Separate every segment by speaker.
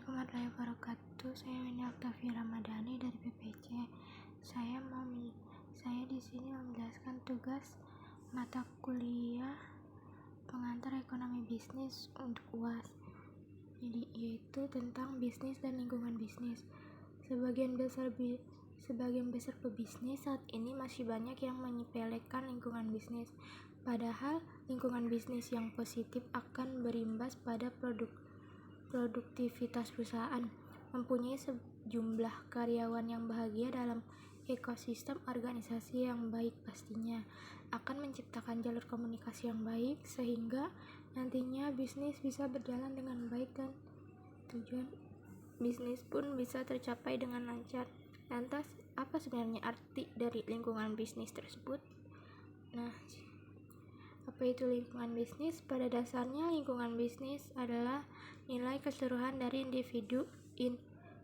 Speaker 1: Assalamualaikum warahmatullahi wabarakatuh. Saya Winnie Octavia Ramadhani dari PPC. Saya di sini menjelaskan tugas mata kuliah pengantar ekonomi bisnis untuk UAS. Yaitu tentang bisnis dan lingkungan bisnis. Sebagian besar pebisnis saat ini masih banyak yang menyepelekan lingkungan bisnis. Padahal lingkungan bisnis yang positif akan berimbas pada produktivitas perusahaan. Mempunyai sejumlah karyawan yang bahagia dalam ekosistem organisasi yang baik pastinya akan menciptakan jalur komunikasi yang baik sehingga nantinya bisnis bisa berjalan dengan baik dan tujuan bisnis pun bisa tercapai dengan lancar. Lantas, apa sebenarnya arti dari lingkungan bisnis tersebut? Apa itu lingkungan bisnis? Pada dasarnya, lingkungan bisnis adalah nilai keseluruhan dari individu,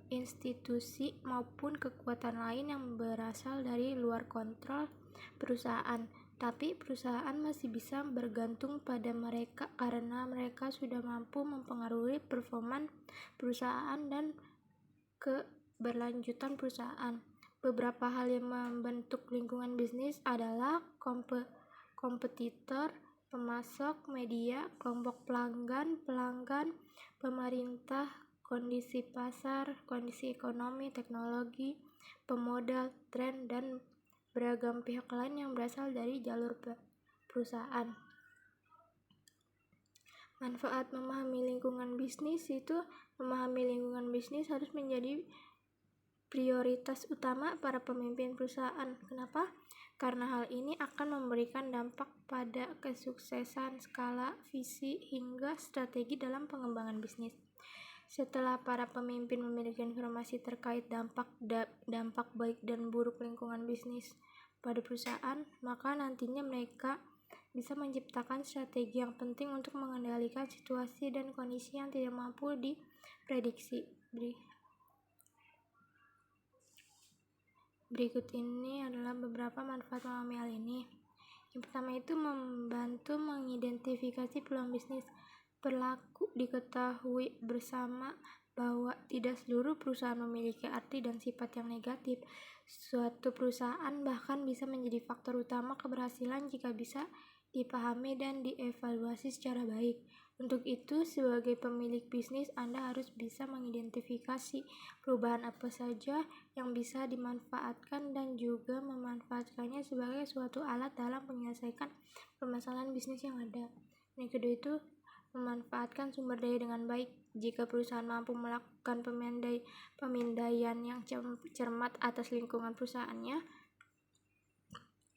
Speaker 1: institusi, maupun kekuatan lain yang berasal dari luar kontrol perusahaan. Tapi perusahaan masih bisa bergantung pada mereka karena mereka sudah mampu mempengaruhi performa perusahaan dan keberlanjutan perusahaan. Beberapa hal yang membentuk lingkungan bisnis adalah kompetitor, pemasok, media, kelompok pelanggan, pemerintah, kondisi pasar, kondisi ekonomi, teknologi, pemodal, tren, dan beragam pihak lain yang berasal dari jalur perusahaan. Manfaat memahami lingkungan bisnis harus menjadi prioritas utama para pemimpin perusahaan. Kenapa? Karena hal ini akan memberikan dampak pada kesuksesan skala, visi, hingga strategi dalam pengembangan bisnis. Setelah para pemimpin memiliki informasi terkait dampak baik dan buruk lingkungan bisnis pada perusahaan, maka nantinya mereka bisa menciptakan strategi yang penting untuk mengendalikan situasi dan kondisi yang tidak mampu diprediksi. Berikut ini adalah beberapa manfaat memahami hal ini. Yang pertama itu membantu mengidentifikasi peluang bisnis. Perlu diketahui bersama bahwa tidak seluruh perusahaan memiliki arti dan sifat yang negatif. Suatu perusahaan bahkan bisa menjadi faktor utama keberhasilan jika bisa dipahami dan dievaluasi secara baik. Untuk itu, sebagai pemilik bisnis, Anda harus bisa mengidentifikasi perubahan apa saja yang bisa dimanfaatkan dan juga memanfaatkannya sebagai suatu alat dalam menyelesaikan permasalahan bisnis yang ada. Yang kedua itu memanfaatkan sumber daya dengan baik. Jika perusahaan mampu melakukan pemindaian yang cermat atas lingkungan perusahaannya,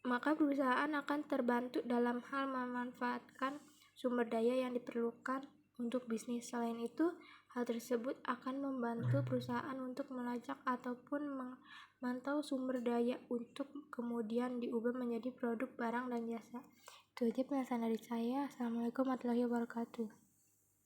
Speaker 1: maka perusahaan akan terbantu dalam hal memanfaatkan sumber daya yang diperlukan untuk bisnis. Selain itu, hal tersebut akan membantu perusahaan untuk melacak ataupun memantau sumber daya untuk kemudian diubah menjadi produk, barang, dan jasa. Itu aja penjelasan dari saya. Assalamualaikum warahmatullahi wabarakatuh.